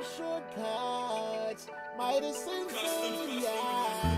shortcuts. Midas and Fame, yeah.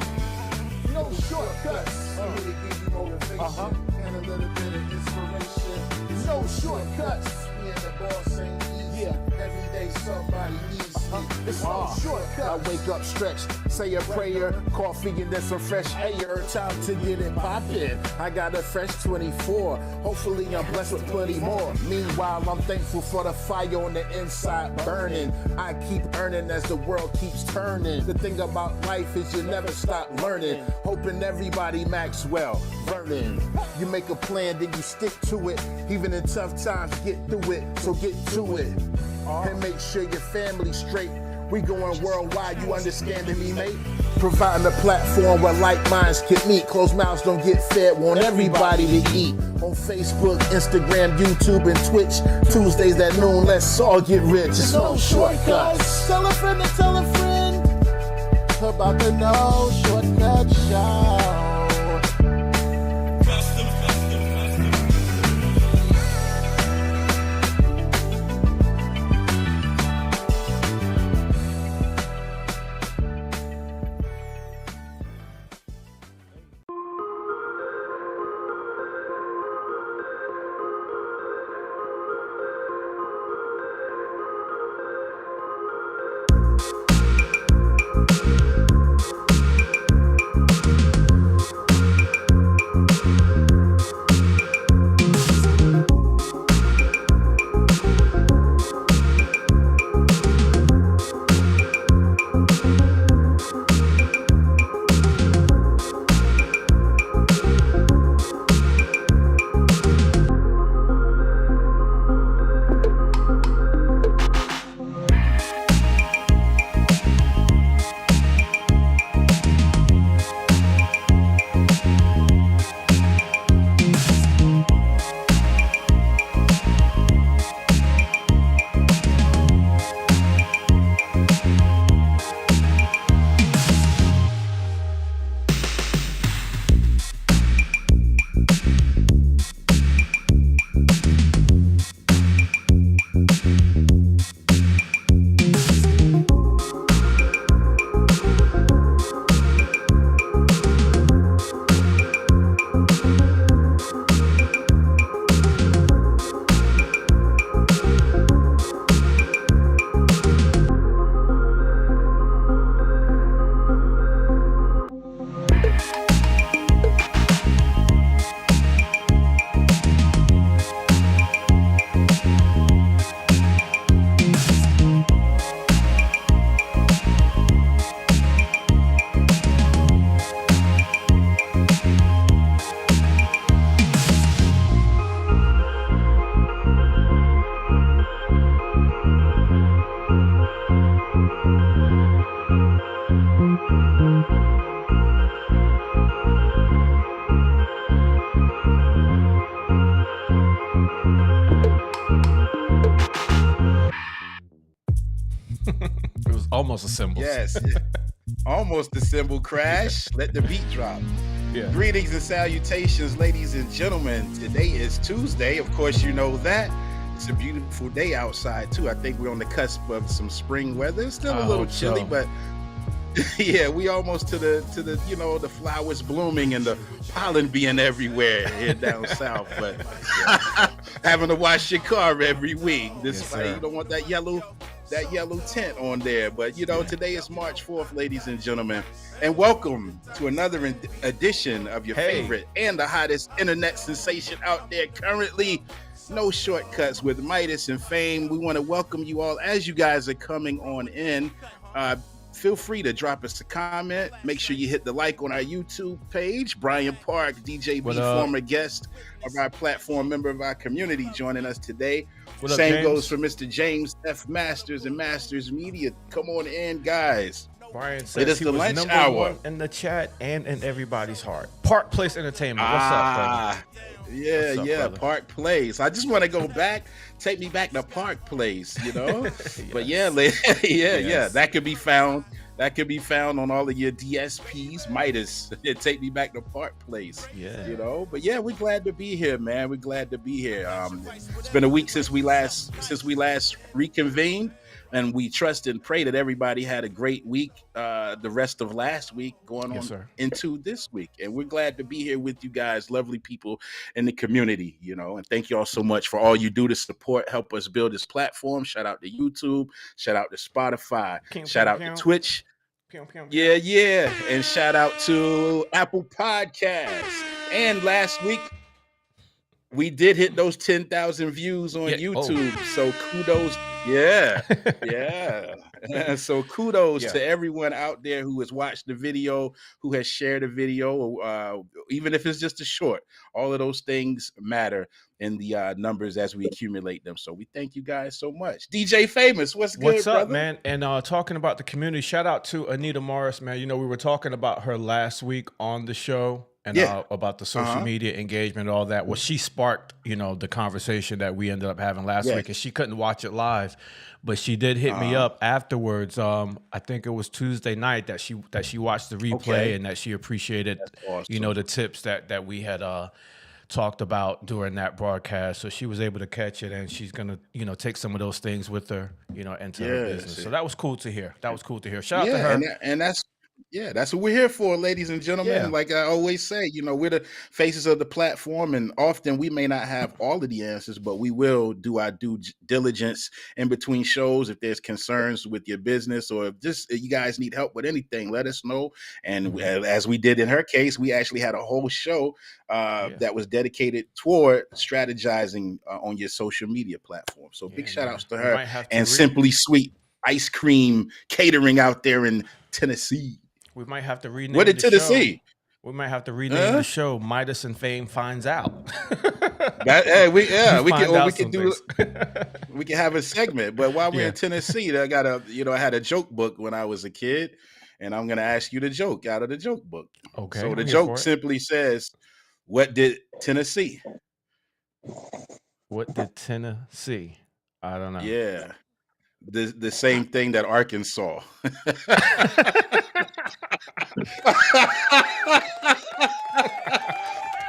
No shortcuts. I'm here to give you motivation and a little bit of inspiration. No shortcuts. Me and the boss ain't easy. Every day somebody needs me. It's no shortcuts. I wake up, stretch, say a prayer, coffee and then some fresh air. Time to get it poppin'. I got a fresh 24. Hopefully I'm blessed with plenty more. Meanwhile, I'm thankful for the fire on the inside burning. I keep earning as the world keeps turning. The thing about life is you never stop learning. Hoping everybody Maxwell, Vernon. You make a plan, then you stick to it. Even in tough times, get through it. So get to it. And make sure your family's straight. We going worldwide, you understanding me, mate? Providing a platform where like minds can meet. Closed mouths don't get fed, want everybody to eat. On Facebook, Instagram, YouTube, and Twitch. Tuesdays at noon, let's all get rich. It's no shortcuts. Tell a friend to tell a friend about the No Shortcut Show. It was almost a symbol. Yes. Almost a symbol crash. Let the beat drop. Yeah. Greetings and salutations, ladies and gentlemen. Today is Tuesday. Of course, you know that. It's a beautiful day outside, too. I think we're on the cusp of some spring weather. It's still a little chilly, but yeah, we almost to the you know, the flowers blooming and the pollen being everywhere here down south. But having to wash your car every week. You don't want that yellow tint on there. But you know, today is March 4th, ladies and gentlemen, and welcome to another edition of your favorite and the hottest internet sensation out there currently, No Shortcuts with Midas and Fame. We want to welcome you all as you guys are coming on in. Feel free to drop us a comment. Make sure you hit the like on our YouTube page. Brian Park, DJB, former guest of our platform, member of our community, joining us today. Same goes for Mr. James F. Masters and Masters Media. Come on in, guys. Brian says it is he the was lunch number hour. one in the chat and in everybody's heart. Park Place Entertainment. What's up, brother? Yeah, brother? Park Place. I just want to go back, take me back to Park Place, you know. Yes. But yeah, that could be found. That could be found on all of your DSPs. Midas, take me back to Park Place. Yeah, you know. But yeah, we're glad to be here, man. We're glad to be here. It's been a week since we last reconvened. and we trust and pray that everybody had a great week, the rest of last week going Yes, on sir. into this week. And we're glad to be here with you guys, lovely people in the community, and thank you all so much for all you do to support, help us build this platform. Shout out to YouTube, shout out to Spotify, Pew, shout pew, out to pew. Twitch. Pew, pew, Yeah, pew. yeah. And shout out to Apple Podcasts. And last week, we did hit those 10,000 views on Yeah. Oh. YouTube. So kudos. Yeah. Yeah. So kudos Yeah. to everyone out there who has watched the video, who has shared the video, even if it's just a short. All of those things matter in the numbers as we accumulate them. So we thank you guys so much. DJ Famous, what's What's good, up, brother? man? And talking about the community, shout out to Anita Morris, man. We were talking about her last week on the show and Yeah. about the social Uh-huh. media engagement, all that. Well, she sparked, the conversation that we ended up having last Yes. week, and she couldn't watch it live, but she did hit me up afterwards. I think it was Tuesday night that she watched the replay Okay. and that she appreciated, That's awesome. the tips that we had talked about during that broadcast. So she was able to catch it, and she's gonna, take some of those things with her, into her business. Yes. So that was cool to hear. Shout out to Yeah, her. and that's what we're here for, ladies and gentlemen. Yeah. Like I always say, we're the faces of the platform, and often we may not have all of the answers, but we will do our due diligence in between shows. If there's concerns with your business, or if you guys need help with anything, let us know. And as we did in her case, we actually had a whole show that was dedicated toward strategizing on your social media platform. So big shout outs to her and Simply Sweet Ice Cream Catering out there in Tennessee. We might have to rename What did the Tennessee? show. We might have to rename the show Midas and Fame Finds Out. We can have a segment. But while we're in Tennessee, I had a joke book when I was a kid, and I'm gonna ask you the joke out of the joke book. Okay. So the joke simply says, "What did Tennessee?" What did Tennessee? I don't know. Yeah. The same thing that Arkansas.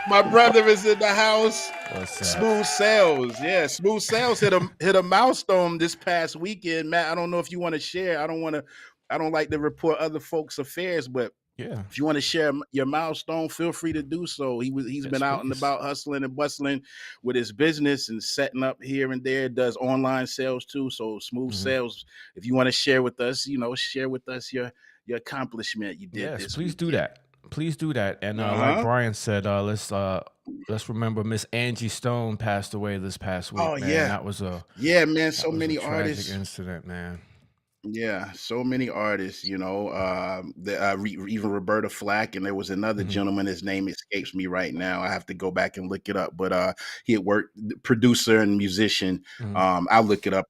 My brother is in the house. What's that? Smooth Sales. Yeah, Smooth Sales hit a milestone this past weekend. Matt, I don't know if you want to share. I don't like to report other folks' affairs, but yeah, if you want to share your milestone, feel free to do so. He's been out and about hustling and bustling with his business and setting up here and there. Does online sales too. So Smooth Sales. If you want to share with us, share with us your accomplishment you did this please week. do that. Please do that. And like Brian said, let's remember Miss Angie Stone passed away this past week. Oh, man. yeah. That was man. So many tragic artists. incident, man. Yeah, so many artists, even Roberta Flack, and there was another gentleman. His name escapes me right now. I have to go back and look it up. But he had worked producer and musician. I'll look it up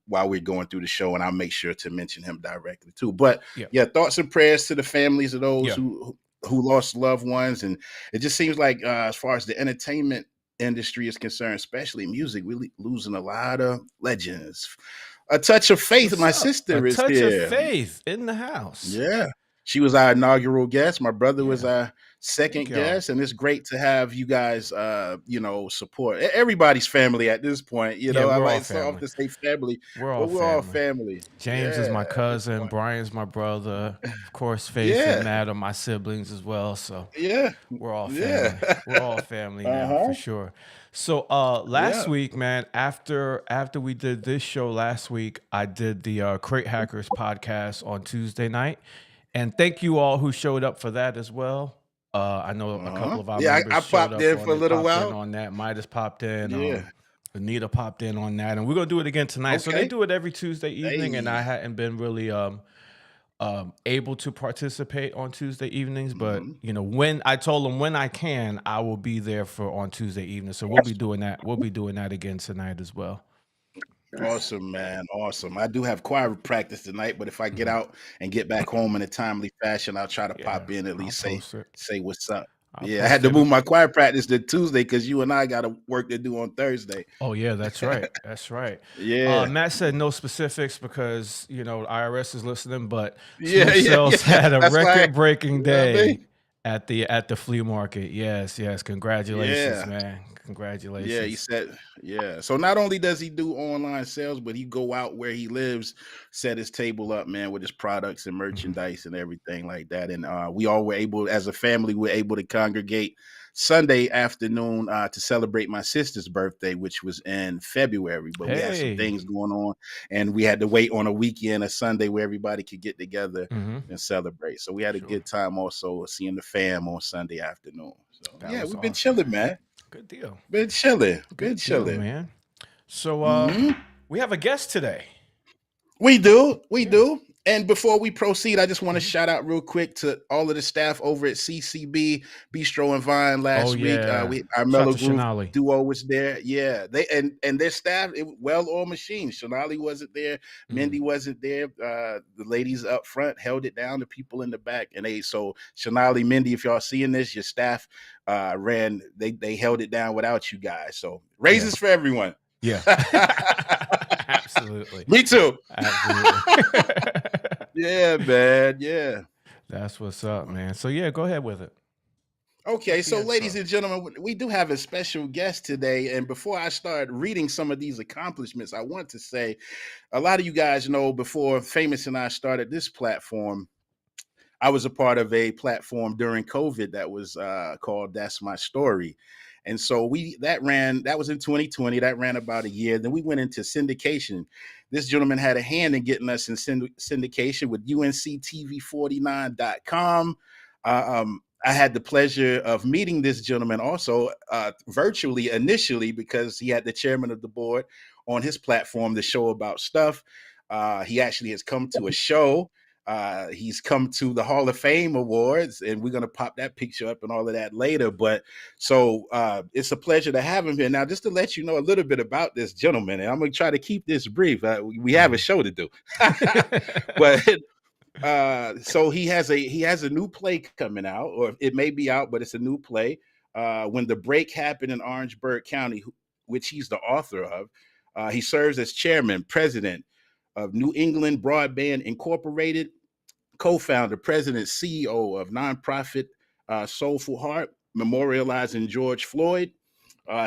while we're going through the show, and I'll make sure to mention him directly too. But thoughts and prayers to the families of those who lost loved ones. And it just seems like as far as the entertainment industry is concerned, especially music, we're losing a lot of legends. A touch of faith. What's my up? sister is touch here. of faith in the house. Yeah. She was our inaugural guest. My brother was our second guest. And it's great to have you guys, support. Everybody's family at this point. I like so often say family. We're all family. James is my cousin. Brian's my brother. Of course, Faith and Matt are my siblings as well. So we're all family. We're all family now for sure. So last week, man, after we did this show last week, I did the Crate Hackers podcast on Tuesday night. And thank you all who showed up for that as well. I know a couple of our members I showed popped up in for a little while on that. Midas popped in. Anita popped in on that. And we're going to do it again tonight. So they do it every Tuesday evening, and I hadn't been really able to participate on Tuesday evenings. But, when I told them when I can, I will be there on Tuesday evening. So we'll be doing that. We'll be doing that again tonight as well. Awesome, man. Awesome. I do have choir practice tonight, but if I get out and get back home in a timely fashion, I'll try to pop in at least say what's up. I had to move my choir practice to Tuesday because you and I got work to do on Thursday. Oh, yeah, that's right. That's right. Yeah. Matt said no specifics because, IRS is listening, but Smooth Sales had a record-breaking day At the flea market. Yes, yes. Congratulations, Yeah. man. Yeah, he Congratulations. said, yeah. So not only does he do online sales, but he go out where he lives, set his table up, man, with his products and Mhm. merchandise and everything like that. And we all were able, as a family, we're able to congregate Sunday afternoon to celebrate my sister's birthday, which was in February. But we had some Hey. things going on, and we had to wait on a weekend, a Sunday, where everybody could get together Hmm. and celebrate. So we had a Sure. good time also seeing the fam on Sunday afternoon. So That yeah, was we've been awesome, chilling, man. man. Good deal. Been chilling. Been Good deal, chilling. man. So Hmm. we have a guest today. We do. We Yeah. do. And before we proceed, I just want to Mhm. shout out real quick to all of the staff over at CCB Bistro and Vine Oh last week. yeah. We our Shout out Mellow to Groove Shanali. duo was there. Yeah, they and their staff, well-oiled machines. Sonali wasn't there. Mm. Mindy wasn't there. The ladies up front held it down. The people in the back, and they so Sonali, Mindy, if y'all seeing this, your staff ran. They held it down without you guys. So Yeah. raises for everyone. Yeah. Absolutely. Me too. Absolutely. Yeah, man. Yeah. That's what's up, man. So yeah, go ahead with it. Okay, What's the so ladies intro? and gentlemen, we do have a special guest today. And before I start reading some of these accomplishments, I want to say a lot of you guys know before Famous and I started this platform, I was a part of a platform during COVID that was called That's My Story. And so that was in 2020, that ran about a year. Then we went into syndication. This gentleman had a hand in getting us in syndication with UNCTV49.com. I had the pleasure of meeting this gentleman also virtually initially because he had the chairman of the board on his platform, the show about stuff. He actually has come to a show. He's come to the Hall of Fame Awards, and we're going to pop that picture up and all of that later. But so it's a pleasure to have him here. Now, just to let you know a little bit about this gentleman, and I'm going to try to keep this brief. We have a show to do. But so he has a new play coming out, or it may be out, but it's a new play. When the break happened in Orangeburg County, which he's the author of, he serves as chairman, president of New England Broadband Incorporated, co-founder, president, CEO of nonprofit Soulful Heart, memorializing George Floyd.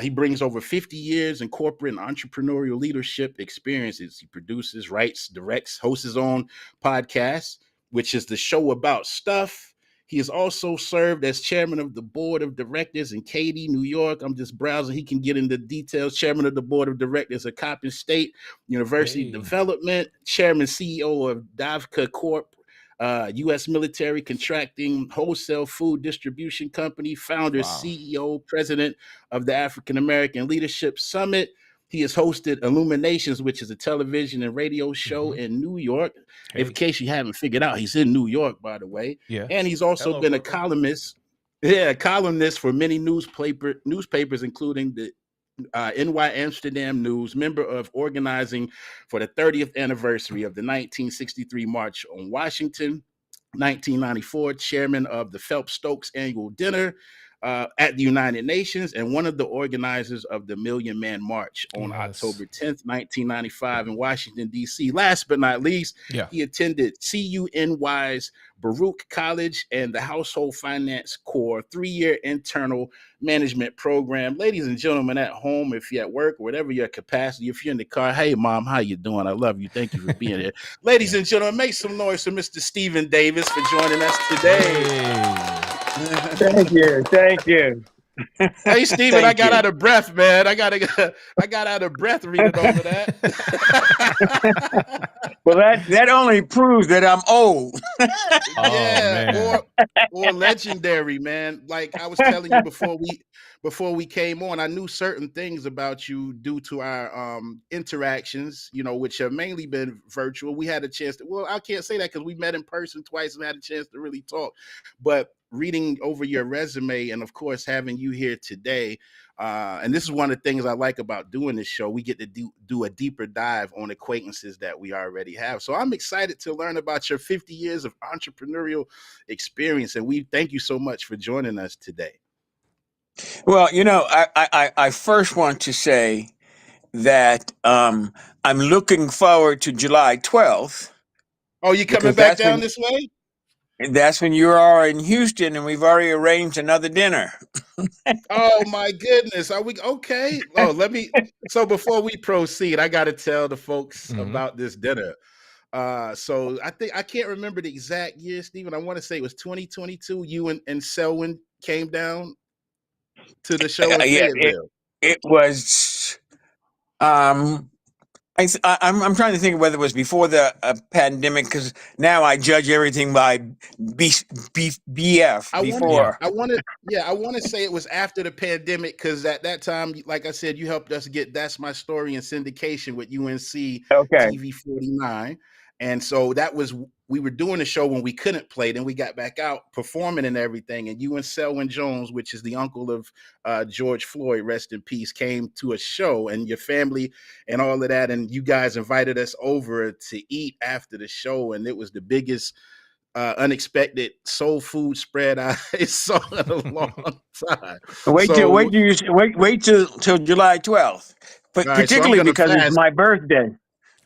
He brings over 50 years in corporate and entrepreneurial leadership experiences. He produces, writes, directs, hosts his own podcast, which is the show about stuff. He has also served as chairman of the board of directors in Katy, New York. I'm just browsing. He can get into details. Chairman of the board of directors at Coppin State University Hey. Development, chairman, CEO of Davka Corp, U.S. military contracting wholesale food distribution company, founder, Wow. CEO, president of the African American Leadership Summit. He has hosted Illuminations, which is a television and radio show Hmm. in New York. In Hey. case you haven't figured out, he's in New York, by the way. Yeah. And he's also Hello, been a Brooklyn. columnist. Yeah, columnist for many newspapers, including the NY Amsterdam News, member of organizing for the 30th anniversary of the 1963 March on Washington, 1994, chairman of the Phelps Stokes Annual Dinner at the United Nations, and one of the organizers of the Million Man March on Yes. October 10th, 1995, in Washington, D.C. Last but not least, Yeah. he attended CUNY's Baruch College and the Household Finance Corps 3-year internal management program. Ladies and gentlemen at home, if you're at work, whatever your capacity, if you're in the car, hey, Mom, how you doing? I love you. Thank you for being here. Ladies Yeah. and gentlemen, make some noise for Mr. Stephen Davis for joining us today. Hey. Thank you. Thank you. Hey, Stephen, I Thank got you. out of breath, man. I got out of breath reading over that. Well, that only proves that I'm old. Oh Yeah, man. or legendary, man. Like I was telling you before we came on, I knew certain things about you due to our interactions, which have mainly been virtual. We had a chance to, well, I can't say that because we met in person twice and had a chance to really talk. But reading over your resume and of course having you here today, and this is one of the things I like about doing this show. We get to do a deeper dive on acquaintances that we already have. So I'm excited to learn about your 50 years of entrepreneurial experience. And we thank you so much for joining us today. Well, I first want to say that I'm looking forward to July 12th Oh, you coming because back that's down when this way? that's when you are in Houston, and we've already arranged another dinner. Oh my goodness. Are we okay? Oh, let me. So before we proceed, I got to tell the folks about this dinner. So I can't remember the exact year, Stephen. I want to say it was 2022. You and Selwyn came down to the show in Yeah, Fayetteville. it was. I'm trying to think of whether it was before the pandemic, because now I judge everything by BF I wanted, before. I want to say it was after the pandemic because at that time, like I said, you helped us get That's My Story in syndication with UNC Okay. TV 49, and so we were doing the show when we couldn't play. Then we got back out performing and everything, and you and Selwyn Jones, which is the uncle of George Floyd, rest in peace, came to a show, and your family and all of that, and you guys invited us over to eat after the show, and it was the biggest unexpected soul food spread I saw in a long time. Wait So, till July 12th, but all right, so I'm particularly gonna because it's fast. my birthday.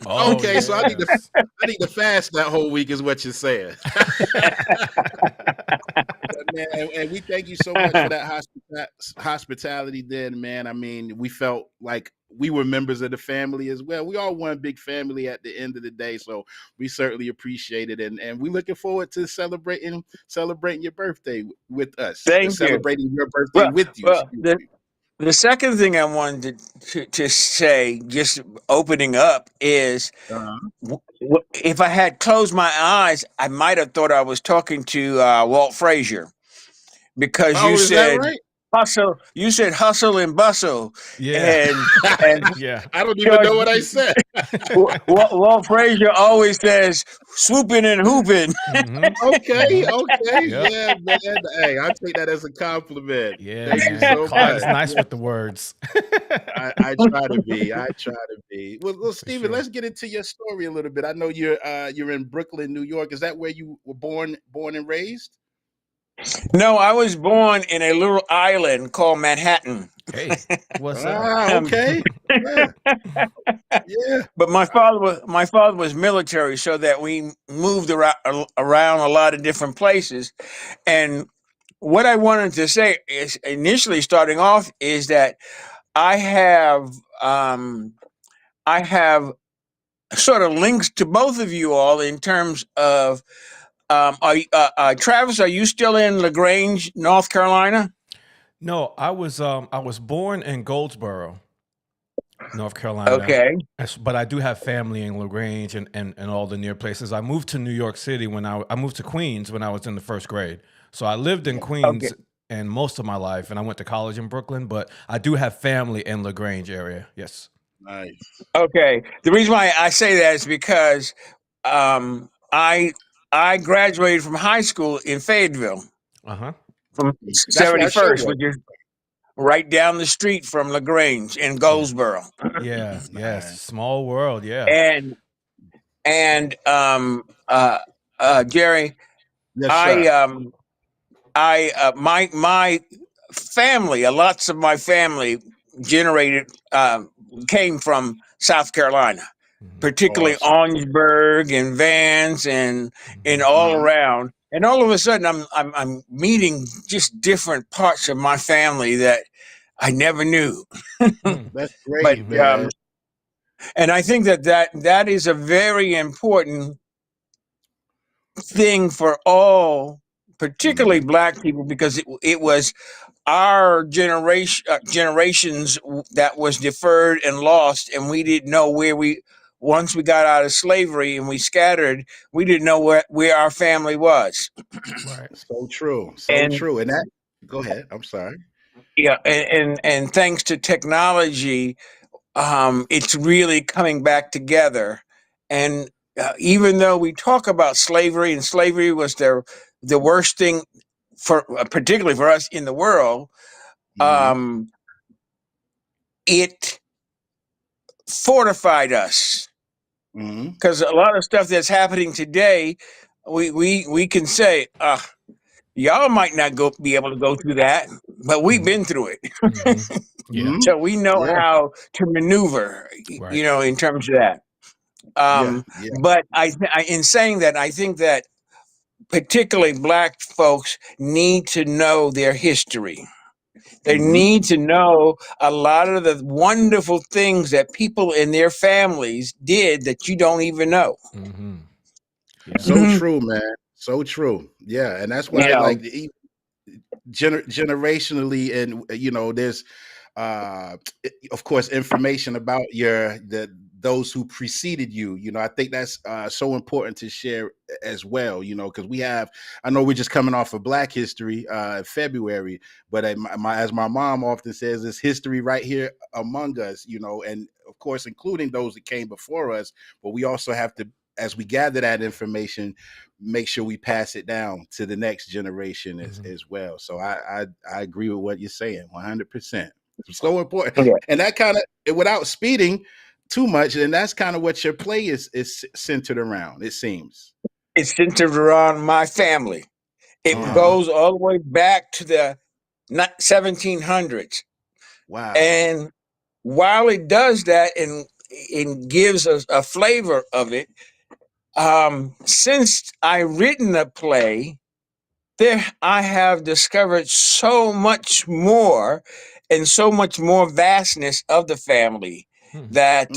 Oh, Okay, so yes. I need to fast that whole week, is what you're saying. Man, and we thank you so much for that hospitality. Then, man, I mean, we felt like we were members of the family as well. We all one big family at the end of the day, so we certainly appreciate it, and we looking forward to celebrating your birthday with us, Thank you. celebrating your birthday with you. Well, the second thing I wanted to say, just opening up, is if I had closed my eyes, I might have thought I was talking to Walt Frazier, because you Oh, is that said right? hustle. You said hustle and bustle, Yeah. and Yeah. I don't even know what I said. Walt Frazier always says swooping and hooping. Okay, Yep. yeah, man. Hey, I take that as a compliment. Yeah, Thank you man. so Clyde is much. nice with the words. I try to be. I try to be. Well, For Stephen, sure. let's get into your story a little bit. I know you're in Brooklyn, New York. Is that where you were born and raised? No, I was born in a little island called Manhattan. Hey, what's up? Okay. Yeah. Yeah. But my father was military, so that we moved around a lot of different places. And what I wanted to say is, initially starting off, is that I have um, I have sort of links to both of you all in terms of Travis, are you still in LaGrange, North Carolina? No, I was born in Goldsboro, North Carolina. Okay. But I do have family in LaGrange and all the near places. I moved to New York City when I moved to Queens when I was in the first grade. So I lived in Okay. Queens and most of my life, and I went to college in Brooklyn. But I do have family in LaGrange area. Yes. Nice. Okay. The reason why I say that is because um, I I graduated from high school in Fayetteville, Uh-huh. from That's where our show 71st, was. which is right down the street from LaGrange in Yeah. Goldsboro. Yeah. Yes. Nice. Small world. Yeah. And Jerry, Yes, I sir. my family, lots of my family generated came from South Carolina, particularly Awesome. Orangeburg and Vance and all Uh-huh. around. And all of a sudden, I'm meeting just different parts of my family that I never knew. That's But great, man. and I think that is a very important thing for all, particularly Black people, because it was our generations that was deferred and lost, and we didn't know where we once we got out of slavery and we scattered, we didn't know where our family was. Right. So true. So And true. And that, go ahead. I'm sorry. yeah, and thanks to technology, it's really coming back together. And even though we talk about slavery, and slavery was the worst thing for particularly for us in the world, Mm-hmm. it fortified us, Mm-hmm. because a lot of stuff that's happening today, we can say, y'all might not be able to go through that, but we've been through it. Yeah. So we know Yeah. how to maneuver, Right. in terms of that. Yeah. Yeah. But in saying that, I think that particularly black folks, need to know their history. They need to know a lot of the wonderful things that people in their families did that you don't even know. Mm-hmm. Yeah. So true, man. So true. Yeah, and that's You why, know, like, generationally, and there's uh of course information about those who preceded you. I think that's so important to share as well, because I know we're just coming off of Black History February, but as my mom often says, it's history right here among us, and of course including those that came before us, but we also have to, as we gather that information, make sure we pass it down to the next generation as well. So I agree with what you're saying 100%. It's so important. yeah. And that kind of, without speeding too much, and that's kind of what your play is centered around, it seems. It's centered around my family. It goes all the way back to the 1700s. Wow. And while it does that and gives us a flavor of it, since I written a play, there I have discovered so much more and so much more vastness of the family that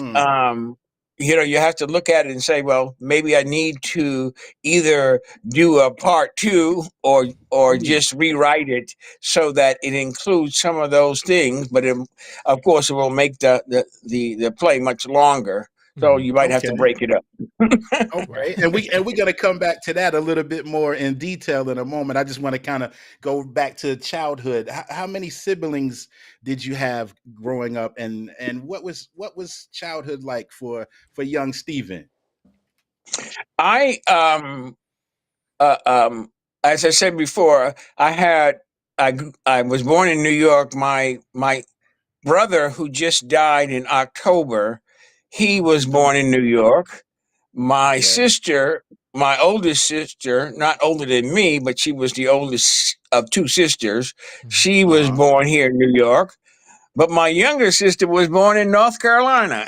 you have to look at it and say, well, maybe I need to either do a part two or just rewrite it so that it includes some of those things, but of course it will make the play much longer. So you might have to Okay. break it up. Okay, and we're gonna come back to that a little bit more in detail in a moment. I just want to kind of go back to childhood. How many siblings did you have growing up, and what was childhood like for young Stephen? I uh, um, as I said before, I was born in New York. My brother, who just died in October, he was born in New York. My Okay. sister, my oldest sister, not older than me, but she was the oldest of two sisters. She was Uh-huh. born here in New York. But my younger sister was born in North Carolina.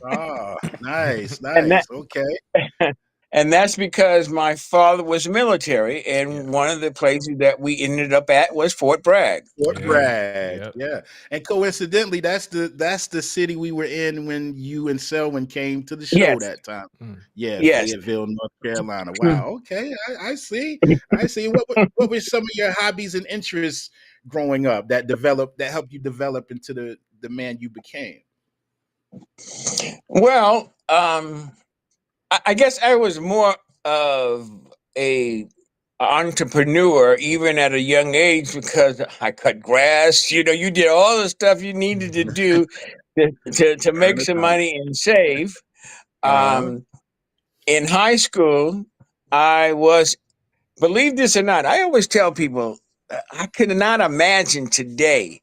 Oh, nice, And that nice. Okay. and that's because my father was military, Yeah. and one of the places that we ended up at was Fort Bragg. Fort Yeah. Bragg, Yep. yeah, and coincidentally, that's the city we were in when you and Selwyn came to the show Yes, that time. Yeah, yes. Fayetteville, North Carolina. Wow. Okay, I see. I see. What were some of your hobbies and interests growing up that helped you develop into the man you became? Well, I guess I was more of a entrepreneur even at a young age because I cut grass. You did all the stuff you needed to do to make Turn it some on. money and save. Uh-huh. Um, in high school, I was, believe this or not, I always tell people I could not imagine today,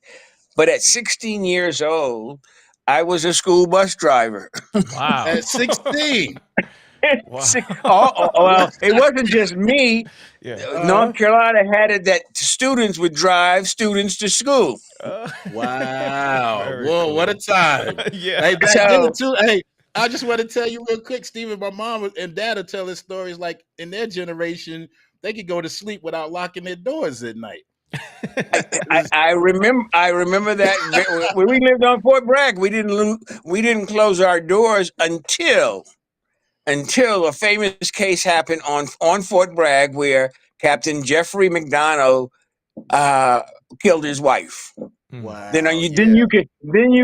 but at 16 years old, I was a school bus driver. Wow. At 16. Wow. Well, it wasn't just me. Yeah. North Uh-huh. Carolina had it that students would drive students to school. Wow. Very Whoa, what a cool. time. Yeah. Hey, back then So too. Hey, I just want to tell you real quick, Stephen, my mom and dad will tell us stories like in their generation, they could go to sleep without locking their doors at night. I remember that when we lived on Fort Bragg, we didn't close our doors until a famous case happened on Fort Bragg where Captain Jeffrey McDonough uh, killed his wife. Then Wow. you Yeah.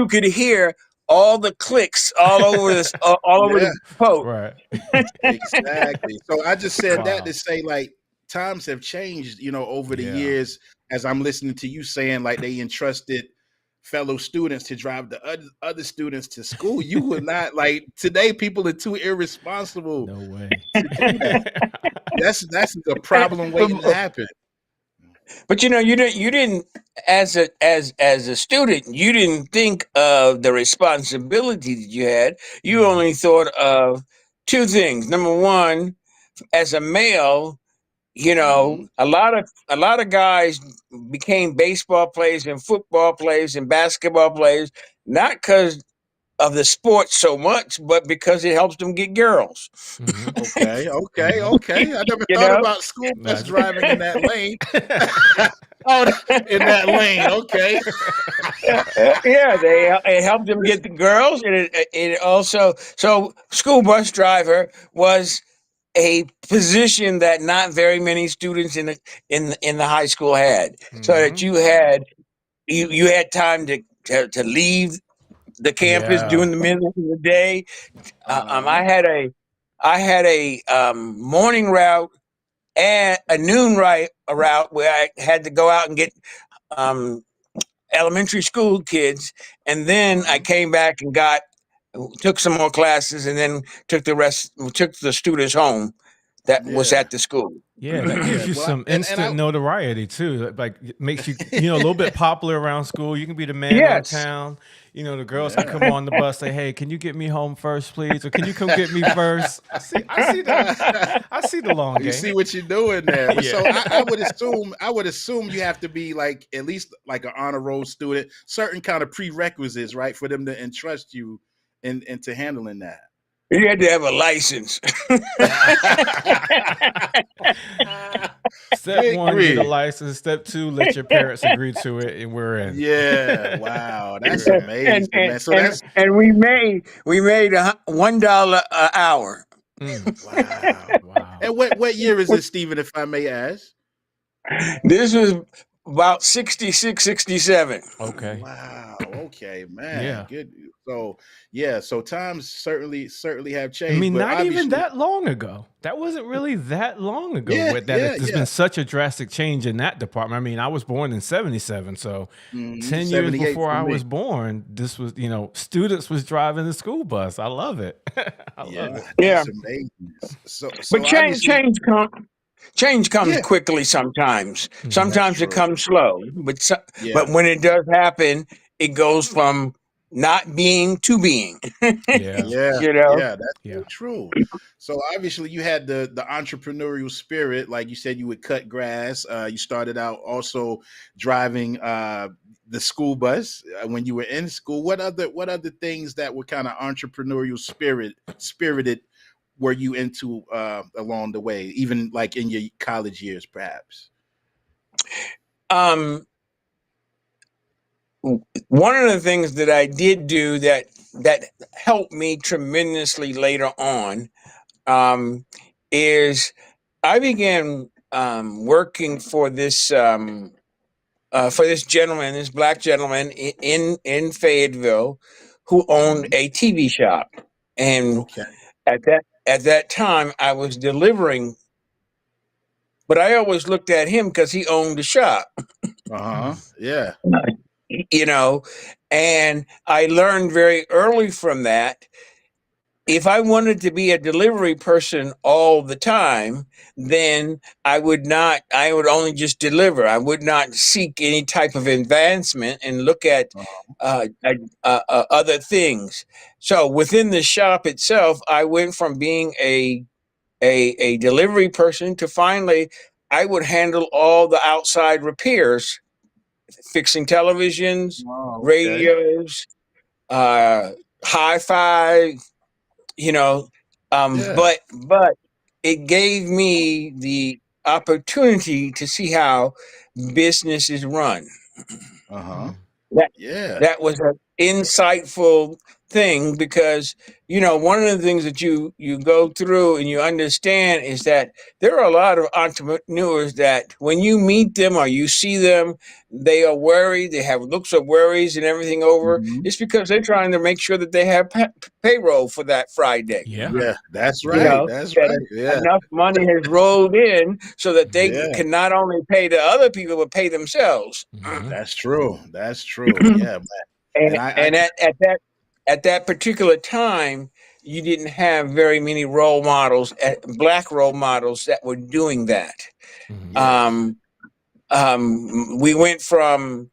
could hear all the clicks all over this all over Yeah. the boat. Right. Exactly. So I just said that Wow. to say, like, times have changed, over the Yeah. years, as I'm listening to you saying, like, they entrusted fellow students to drive the other students to school. You would not, like, today people are too irresponsible No way. to do that. That's a problem waiting to happen. But you didn't as a student, you didn't think of the responsibility that you had. You only thought of two things. Number one, as a male, Hmm. a lot of guys became baseball players and football players and basketball players not because of the sport so much, but because it helps them get girls. Okay. I never You thought know? about school bus driving in that lane. Oh, in that lane. Okay. Yeah, it helped them get the girls, and it also, so school bus driver was a position that not very many students in the high school had, so that you had time to leave the campus during the middle of the day. I had a morning route and a noon route where I had to go out and get um, elementary school kids, and then I came back and took some more classes, and then took the students home that was Yeah. at the school. Yeah, that gives you Well, some instant notoriety too. Like it makes you, a little bit popular around school. You can be the man of the Yes. town. The girls can come on the bus, say, "Hey, can you get me home first, please?" Or "Can you come get me first?" I see that. I see the long game. You see what you're doing there. But so I would assume you have to be like at least like an honor roll student, certain kind of prerequisites, right, for them to entrust you into handling that. You had to have a license. Step 1, get a license. Step 2, let your parents agree to it, and we're in. Yeah, wow, that's amazing, man. So and we made $1 an hour. Wow. And what year is this, Stephen, if I may ask? This was about 66, 67. Okay. Wow. Okay, man. Yeah. Good. So times certainly have changed. I mean, but not even that long ago. That wasn't really that long ago. Yeah, There's been such a drastic change in that department. I mean, I was born in 77, so 10 years before I was born, this was, students was driving the school bus. I love it. I love it. That's amazing. But change comes quickly sometimes. Sometimes it comes slow, but when it does happen, it goes from not being to being. That's so true. So obviously you had the entrepreneurial spirit, like you said, you would cut grass. You started out also driving the school bus when you were in school. What other things that were kind of entrepreneurial spirited were you into along the way, even like in your college years, perhaps? One of the things that I did do that helped me tremendously later on is I began working for this gentleman, this black gentleman in Fayetteville, who owned a TV shop, and at that time I was delivering, but I always looked at him because he owned the shop. Yeah. And I learned very early from that, if I wanted to be a delivery person all the time, then I would only just deliver. I would not seek any type of advancement and look at other things. So within the shop itself, I went from being a delivery person to finally I would handle all the outside repairs, fixing televisions, radios, hi-fi, but it gave me the opportunity to see how business is run. That was an insightful thing, because one of the things that you go through and you understand is that there are a lot of entrepreneurs that when you meet them or you see them, they are worried, they have looks of worries and everything over. It's because they're trying to make sure that they have payroll for that Friday. That's right. That's right. Enough money has rolled in so that they can not only pay the other people but pay themselves. That's true. Yeah, man. At that particular time, you didn't have very many role models, black role models that were doing that. We went from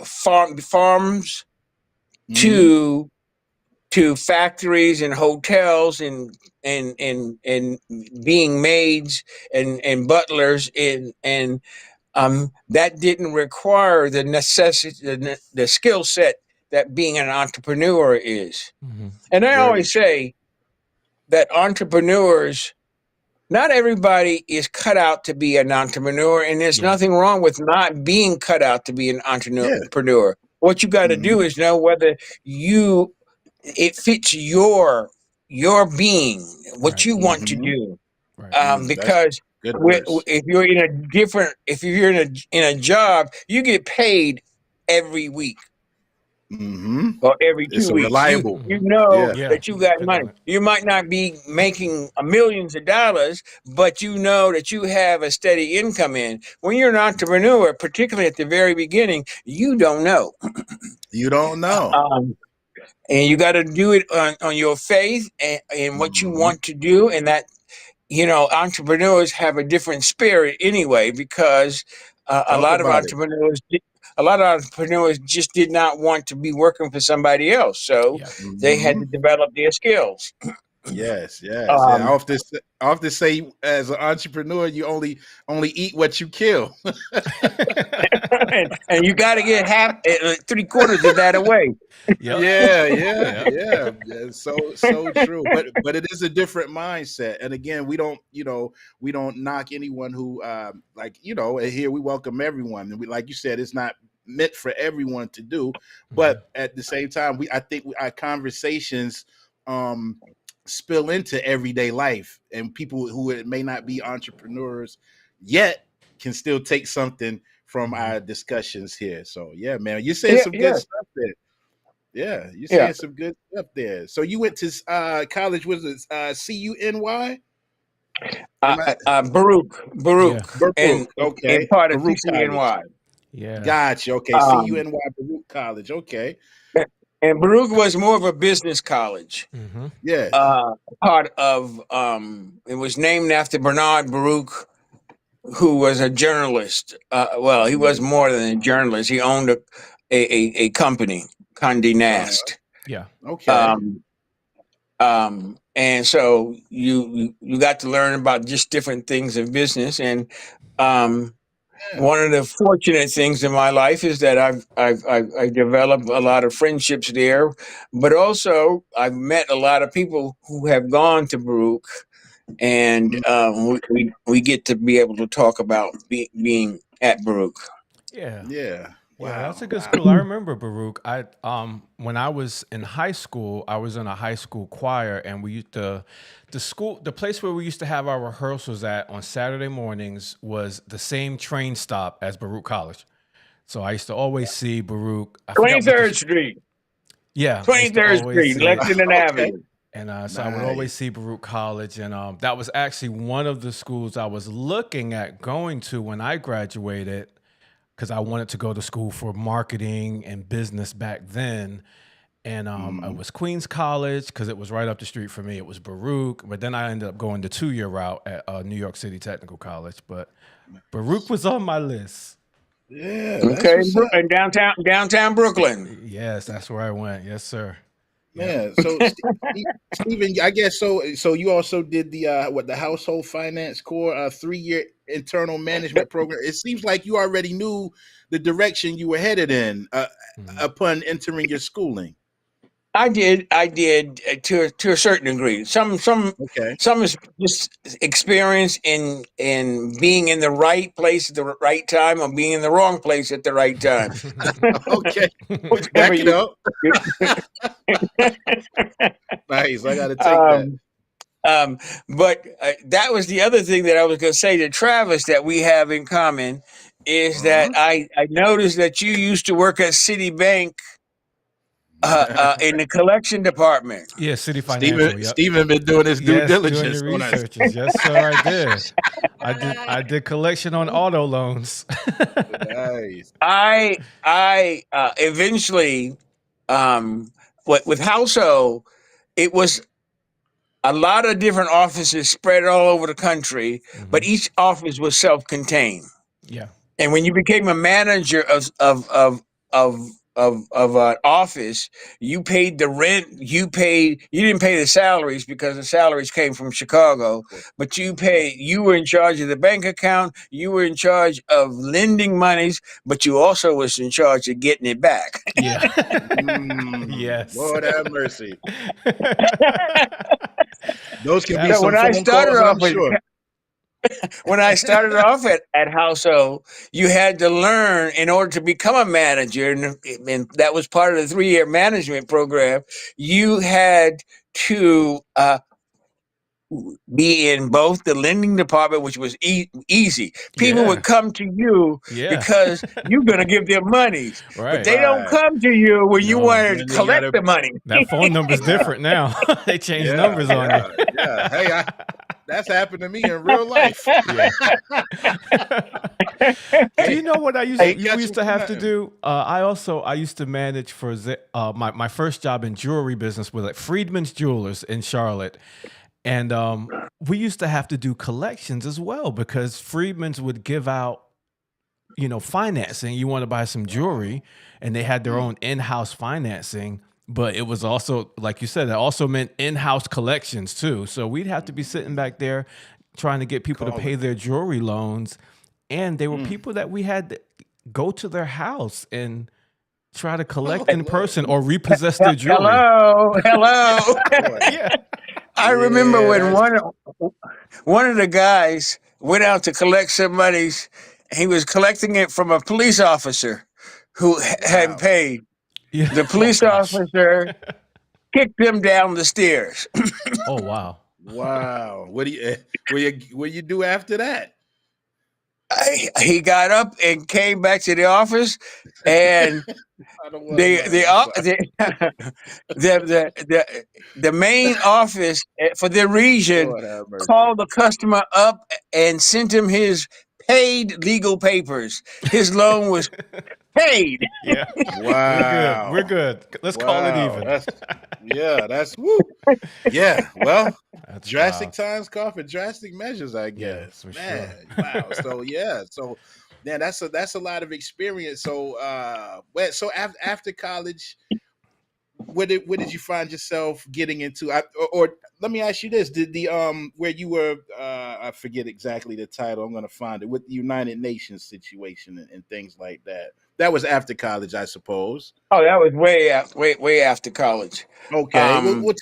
farms to factories and hotels and being maids and butlers, and that didn't require the necessity, the skill set that being an entrepreneur is. Mm-hmm. And I Very always say that entrepreneurs, not everybody is cut out to be an entrepreneur, and there's nothing wrong with not being cut out to be an entrepreneur. What you got to do is know whether it fits your being, what you want to do. Because if you're in a job, you get paid every week. Or every 2 weeks, reliable. you know that you got money. You might not be making millions of dollars, but you know that you have a steady income in. When you're an entrepreneur, particularly at the very beginning, you don't know. You don't know. And you got to do it on your faith and what you want to do, and that entrepreneurs have a different spirit anyway, because a lot of entrepreneurs just did not want to be working for somebody else, so they had to develop their skills. Yes. I often say, as an entrepreneur, you only eat what you kill, and you got to get half, 3/4 of that away. Yeah. So true. But it is a different mindset. And again, we don't knock anyone who and here we welcome everyone. And like you said, it's not meant for everyone to do. But at the same time, I think our conversations spill into everyday life, and people who may not be entrepreneurs yet can still take something from our discussions here. So yeah, man, you're saying some good stuff there. Yeah, you're saying some good stuff there. So you went to college, was it CUNY? Baruch. And okay. part of Baruch CUNY. Yeah. Gotcha. Okay. CUNY Baruch College. Okay. And Baruch was more of a business college. Yeah. Part of it was named after Bernard Baruch, who was a journalist. Well, he was more than a journalist. He owned a company, Condé Nast. Yeah. Okay. And so you got to learn about just different things of business. And one of the fortunate things in my life is that I've developed a lot of friendships there, but also I've met a lot of people who have gone to Baruch, and we get to be able to talk about being at Baruch. Yeah. Wow, that's a good school. I remember Baruch. When I was in high school, I was in a high school choir, and we used to the place where we used to have our rehearsals at on Saturday mornings was the same train stop as Baruch College. So I used to always see Baruch. 23rd Street. Yeah, 23rd Street, Lexington Avenue. And so I would always see Baruch College, and that was actually one of the schools I was looking at going to when I graduated, because I wanted to go to school for marketing and business back then. And it was Queens College, because it was right up the street for me. It was Baruch, but then I ended up going the 2-year route at New York City Technical College. But Baruch was on my list. Yeah. Okay, and downtown Brooklyn. Yes, that's where I went. Yes, sir. Man, so Stephen, I guess so you also did the household finance core 3-year internal management program. It seems like you already knew the direction you were headed in upon entering your schooling. I did to a certain degree. Some is just experience in being in the right place at the right time, or being in the wrong place at the right time. Okay, back it up. Nice, I got to take that. But that was the other thing that I was going to say to Travis that we have in common is that I noticed that you used to work at Citibank. In the collection department. Yeah, City Financial. Stephen been doing his due diligence doing your researches. Yes, sir, I did. I did collection on auto loans. Nice. I eventually, with Household, it was a lot of different offices spread all over the country, but each office was self-contained. Yeah. And when you became a manager of an office. You paid the rent. You didn't pay the salaries because the salaries came from Chicago, but you were in charge of the bank account. You were in charge of lending monies, but you also was in charge of getting it back. Yeah. Yes. Lord have mercy. Those can be so some when phone I started calls, off I'm with, sure. when I started off at Household, you had to learn in order to become a manager, and that was part of the 3-year management program. You had to be in both the lending department, which was easy. People would come to you because you're going to give them money, but they don't come to you when you want to collect the money. That phone number's different now. They changed numbers on you. Yeah. Hey, that's happened to me in real life. Yeah. Do you know what we used to have to do? I used to manage for my first job in jewelry business with Friedman's Jewelers in Charlotte. And we used to have to do collections as well because Friedman's would give out, financing. You want to buy some jewelry, and they had their own in-house financing. But it was also, like you said, it also meant in-house collections too. So we'd have to be sitting back there trying to get people to pay their jewelry loans. And they were people that we had to go to their house and try to collect in person or repossess their jewelry. Hello. Yeah. I remember when one of the guys went out to collect some monies. He was collecting it from a police officer who hadn't paid. Yeah. The police officer kicked him down the stairs. Oh wow! Wow! What do you do after that? He got up and came back to the office, and the main office for the region called the customer up and sent him his paid legal papers. His loan was paid. Yeah. Wow. We're good. Let's call it even. That's woo. Yeah. Well, that's drastic times call for drastic measures, I guess. Yeah, man. Sure. Wow. So yeah, that's a lot of experience. So so after college, what did you find yourself getting into? Or let me ask you this: did the where you were I forget exactly the title. I'm going to find it with the United Nations situation and things like that. That was after college, I suppose. Oh, that was way after college. Okay, well,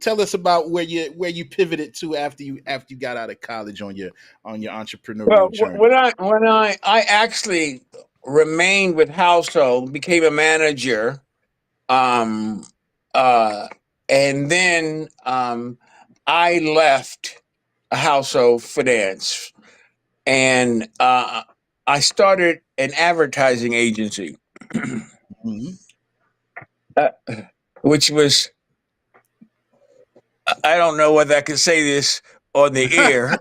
tell us about where you pivoted to after you got out of college on your entrepreneurial journey. When I actually remained with Household, became a manager, and then I left Household Finance, and I started an advertising agency, which was, I don't know whether I can say this on the air.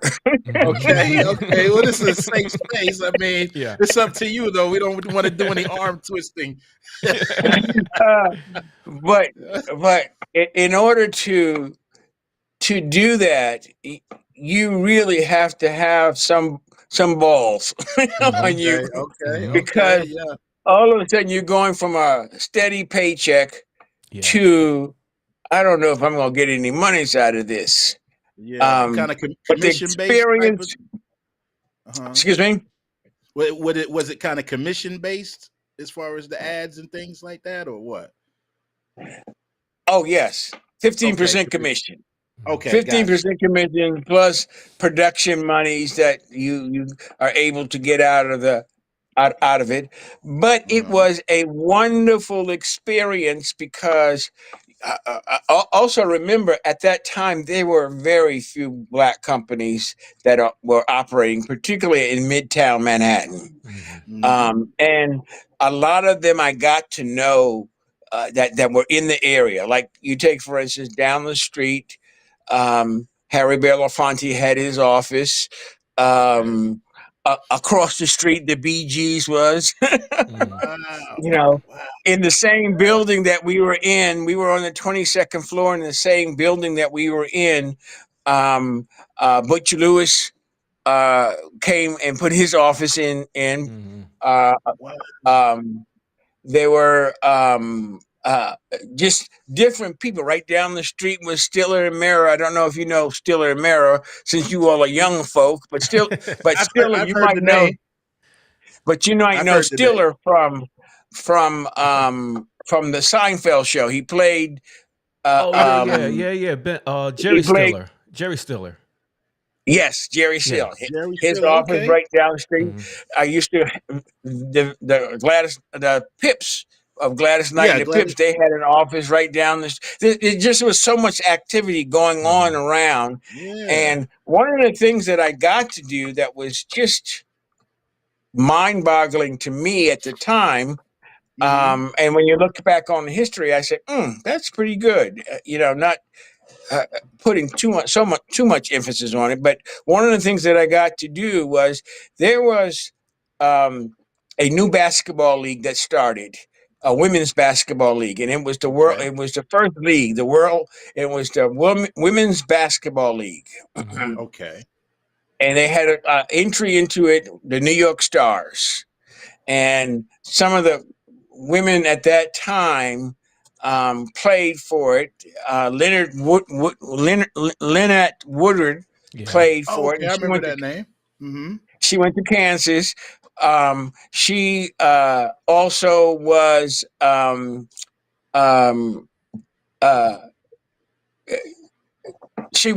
Okay. Well, this is a safe space. I mean, It's up to you, though. We don't want to do any arm twisting. But in order to do that, you really have to have some balls on you. Because all of a sudden you're going from a steady paycheck to, I don't know if I'm going to get any monies out of this. Yeah, kind of commission based. Excuse me. Was it kind of commission based as far as the ads and things like that, or what? Oh yes, 15% commission. Okay, 15% commission plus production monies that you are able to get out of it. But it was a wonderful experience because also remember at that time there were very few Black companies that were operating, particularly in Midtown Manhattan. And a lot of them I got to know that were in the area. Like you take, for instance, down the street, Harry Belafonte had his office. Across the street, the BG's was. In the same building that we were in. We were on the 22nd floor in the same building that we were in. Butch Lewis came and put his office in. there were just different people. Right down the street was Stiller and Mirror. I don't know if you know Stiller and Mirror, since you all are young folk, but Stiller, I've you heard might the know. name. But you might I've know heard the name. Stiller from the Seinfeld show. He played. Oh yeah. He played. Jerry Stiller. Yes, Jerry Yeah. Seal. Jerry His Stiller. office Okay. right down the street. Mhm. I used to the Pips of Gladys Knight Yeah, and the Gladys. Pips. They had an office right down the. It just was so much activity going on around, Yeah. and one of the things that I got to do that was just mind-boggling to me at the time. And when you look back on the history, I said, "That's pretty good." Not putting too much emphasis on it. But one of the things that I got to do was there was a new basketball league that started, a women's basketball league, and it was the world. Okay. It was the first league, the world. It was the women's basketball league, Okay. and they had an entry into it, the New York Stars, and some of the women at that time played for it. Lynette Woodard played Oh, for it, okay. and I remember that name. she went to Kansas. She also was uh, she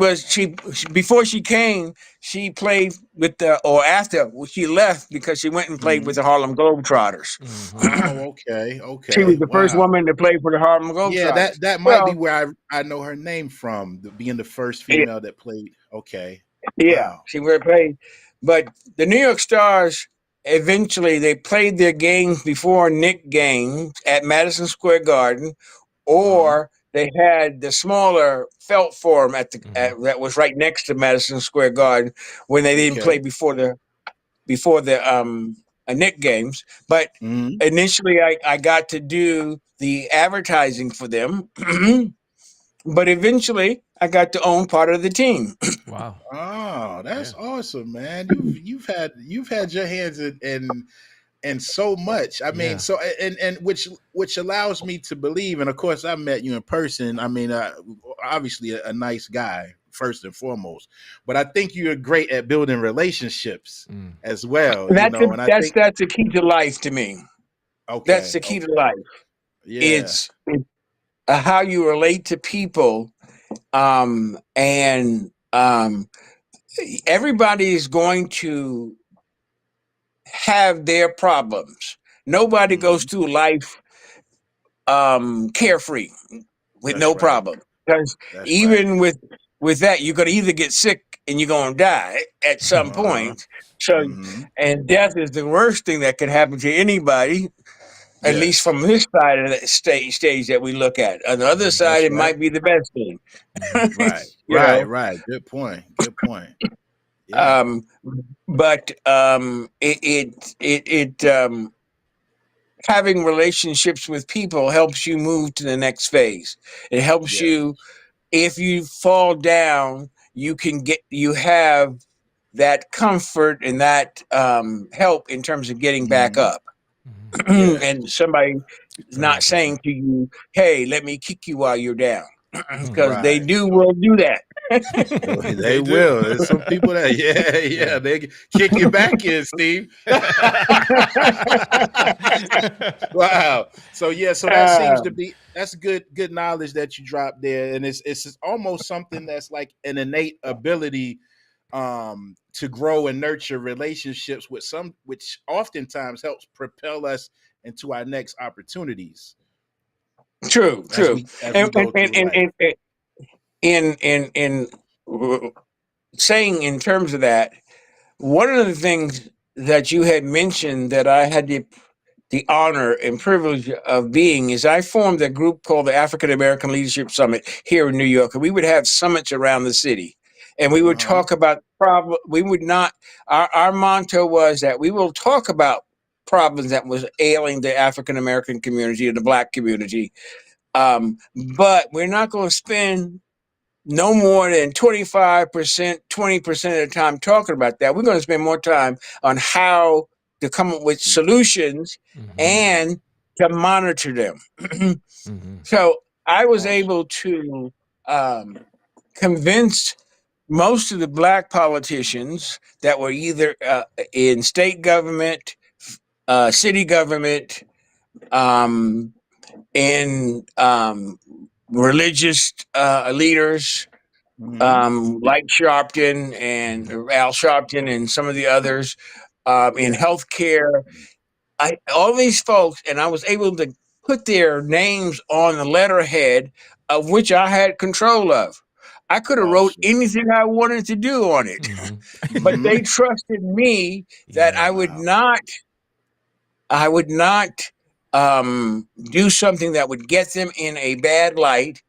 before she came, she played with or after she left because she went and played with the Harlem Globetrotters. Oh, okay. She was Okay. the first Wow. woman to play for the Harlem Yeah, Globetrotters. that might be Well, where I know her name from, being the first yeah, female that played. Okay. yeah, Wow. she would play. But the New York Stars eventually they played their games before Knick games at Madison Square Garden, or they had the smaller Felt Forum that was right next to Madison Square Garden when they didn't Okay. play before the Knick games. But initially, I got to do the advertising for them. But eventually, I got to own part of the team. Wow. Oh, that's awesome, man. You've had your hands in so much. I mean, so and which allows me to believe. And of course, I met you in person. I mean, obviously a nice guy first and foremost, but I think you're great at building relationships as well. That's And I think that's the key to life to me. That's the key to life. Yeah. It's how you relate to people, and everybody is going to have their problems. Nobody goes through life carefree with That's no right. problem, because That's even with that, you're going to either get sick and you're going to die at some point. So, and death is the worst thing that can happen to anybody. At least from this side of the stage that we look at. On the other side, it might be the best thing. Right. Good point. Yeah. But having relationships with people helps you move to the next phase. It helps you. If you fall down, you have that comfort and that help in terms of getting back up. And somebody is not saying to you, "Hey, let me kick you while you're down," because they will do that. They will. There's some people that they kick you back in, Steve. Wow. So that seems to be that's good knowledge that you dropped there, and it's almost something that's like an innate ability to grow and nurture relationships which oftentimes helps propel us into our next opportunities. True. As we go through life. In saying in terms of that, one of the things that you had mentioned that I had the honor and privilege of being is I formed a group called the African American Leadership Summit here in New York, and we would have summits around the city, and we would talk about problem. We would not. Our motto was that we will talk about problems that was ailing the African American community or the Black community, but we're not going to spend no more than 25%, 20% of the time talking about that. We're going to spend more time on how to come up with solutions and to monitor them. Mm-hmm. So I was Awesome. able to um, convince most of the black politicians that were either in state government, city government, um, in religious leaders Mm-hmm. like Sharpton and Mm-hmm. Al Sharpton and some of the others in Yeah. healthcare. All these folks, and I was able to put their names on the letterhead of which I had control of. I could have wrote Awesome. anything I wanted to do on it, but Mm-hmm. they trusted me that Yeah. Wow. I would not do something that would get them in a bad light.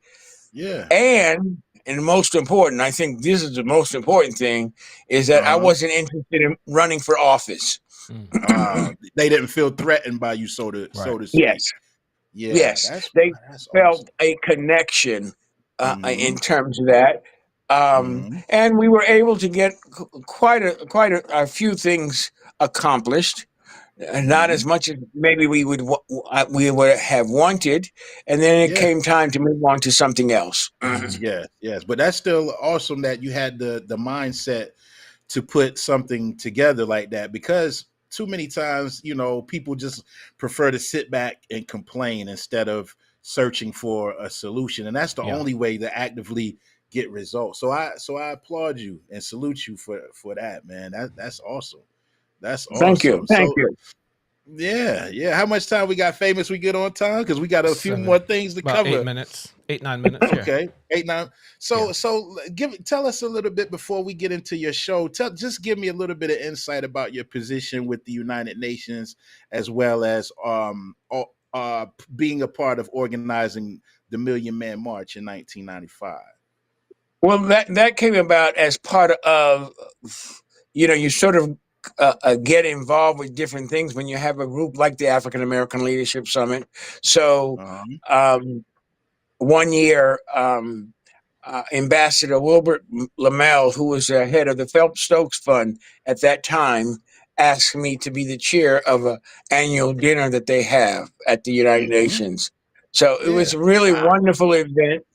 Yeah. And most important, I think this is the most important thing, is that I Uh-huh. wasn't interested in running for office. Mm. They didn't feel threatened by you, so Right. to Yes, speak. Yeah, yes, that's they awesome. felt a connection Mm-hmm. in terms of that, Mm-hmm. and we were able to get quite a few things accomplished. Not Mm-hmm. as much as maybe we would have wanted, and then it Yeah. came time to move on to something else. Mm-hmm. Yes, yes. But that's still awesome that you had the mindset to put something together like that, because too many times, people just prefer to sit back and complain instead of searching for a solution. And that's the Yeah. only way to actively get results. So I applaud you and salute you for that, man. That's awesome. That's Thank you, awesome. thank So you. yeah, yeah. How much time we got, famous? We get on time because we got a few more 7, things to about cover. 8 minutes, 8, 9 minutes. Yeah. Okay, 8, 9. Yeah. So tell us a little bit before we get into your show. Just give me a little bit of insight about your position with the United Nations, as well as being a part of organizing the Million Man March in 1995. Well, that came about as part of, you sort of get involved with different things when you have a group like the African American Leadership Summit. So, Um, um, one year, Ambassador Wilbert Lamel, who was the head of the Phelps Stokes Fund at that time, asked me to be the chair of an annual dinner that they have at the United mhm. Nations. So it Yeah. was a really Wow. wonderful event.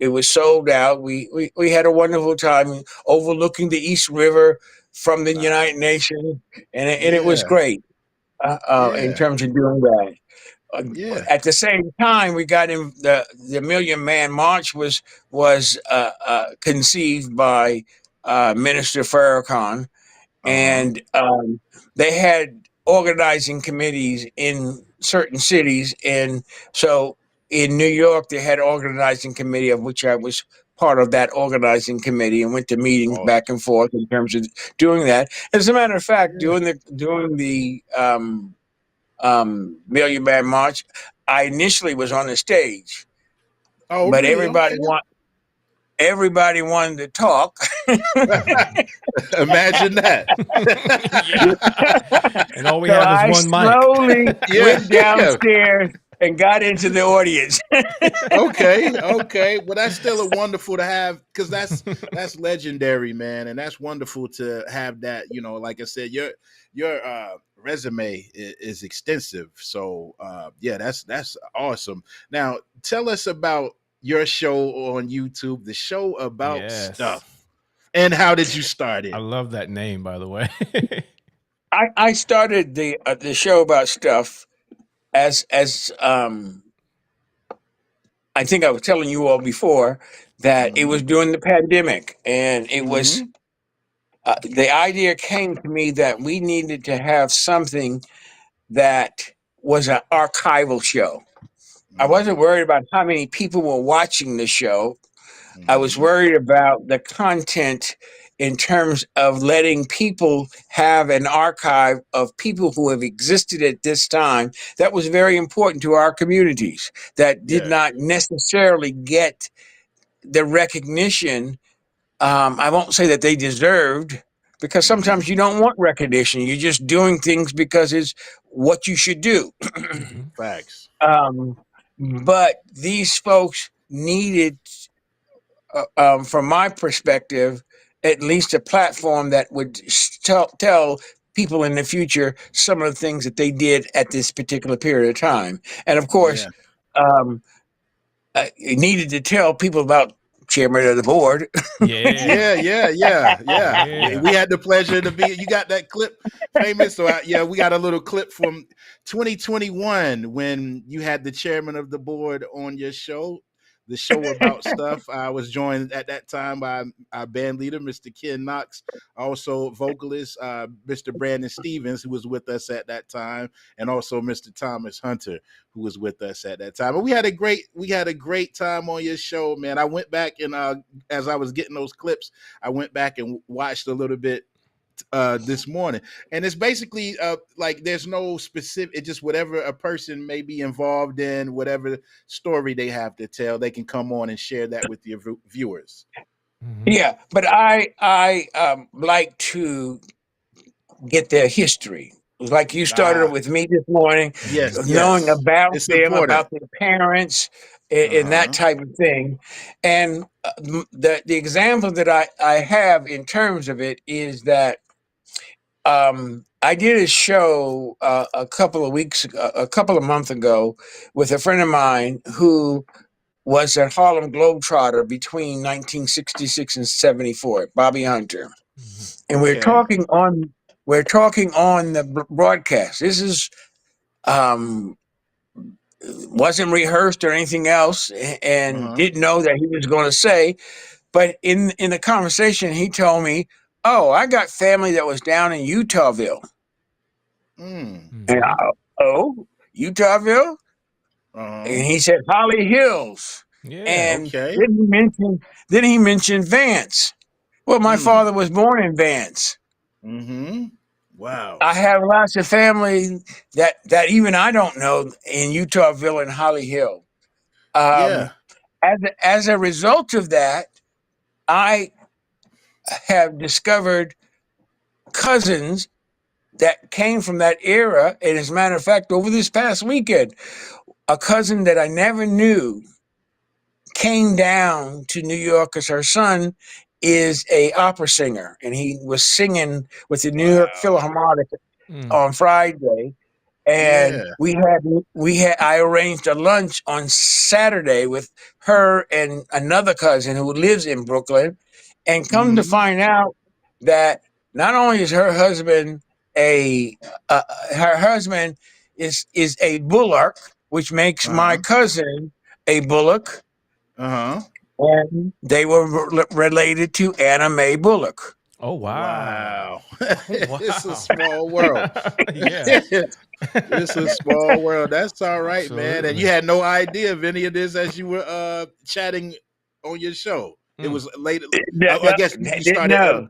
It was sold out. We had a wonderful time overlooking the East River from the United Nice. Nations, and it was Yeah. great in Yeah. terms of doing that. Yeah. At the same time, we got in the Million Man March was conceived by Minister Farrakhan, Uh-huh. and they had organizing committees in certain cities, and so in New York they had an organizing committee of which I was part of that organizing committee and went to meetings back Awesome. and forth in terms of doing that. As a matter of fact, Yeah. doing the Million Man March, I initially was on the stage, Oh, but really? Okay. everybody wanted to talk. Imagine that. Yeah. And all we So have is I one mic. slowly Yeah, went yeah. downstairs and got into the audience. Okay, okay. Well, that's still a wonderful to have, because that's legendary, man, and that's wonderful to have that. Like I said, your resume is extensive. So yeah, that's awesome. Now, tell us about your show on YouTube, the show about Yes. stuff, and how did you start I it? love that name, by the way. I started the show about stuff as I think I was telling you all before that it Mm-hmm. was during the pandemic, and it was Mm-hmm. the idea came to me that we needed to have something that was an archival show. I wasn't Mm-hmm. worried about how many people were watching the show. I was Mm-hmm. worried about the content in terms of letting people have an archive of people who have existed at this time that was very important to our communities that did Yes. not necessarily get the recognition. I won't say that they deserved, because Mm-hmm. sometimes you don't want recognition. You're just doing things because it's what you should do. Hmm. Facts. um, but these folks needed, from my perspective, at least a platform that would tell people in the future some of the things that they did at this particular period of time. And of course, um, you needed to tell people about chairman of the board. Yeah. We had the pleasure to be. You got that clip famous, so we got a little clip from 2021 when you had the chairman of the board on your show. The show about stuff. I was joined at that time by our band leader, Mr. Ken Knox, also vocalist, Mr. Brandon Stevens, who was with us at that time, and also Mr. Thomas Hunter, who was with us at that time. And we had a great time on your show, man. I went back and as I was getting those clips, I went back and watched a little bit this morning, and it's basically like there's no specific, it's just whatever a person may be involved in, whatever story they have to tell, they can come on and share that with your viewers. Yeah, but I like to get their history. Like you started with me this morning, knowing about it's them, important. about their parents, and that type of thing. And the example that I have in terms of it is that I did a show a couple of months ago with a friend of mine who was a Harlem Globetrotter between 1966 and 74, Bobby Hunter. And we're talking on the broadcast. This is wasn't rehearsed or anything else, and didn't know that he was going to say. But in the conversation, he told me, "Oh, I got family that was down in Utahville." And Utahville? And he said Holly Hills. And then he mentioned Vance. Well, my father was born in Vance. Wow. I have lots of family that even I don't know in Utahville and Holly Hill. As a result of that, I have discovered cousins that came from that era. And as a matter of fact, over this past weekend, a cousin that I never knew came down to New York because her son is a opera singer, and he was singing with the New York Philharmonic on Friday. And I arranged a lunch on Saturday with her and another cousin who lives in Brooklyn, and come to find out that not only is her husband is a Bullock, which makes my cousin a Bullock. And they were related to Anna Mae Bullock. Oh, wow. It's a small world. It's a small world. That's all right, man. And you had no idea of any of this as you were chatting on your show. It was later. I guess you started.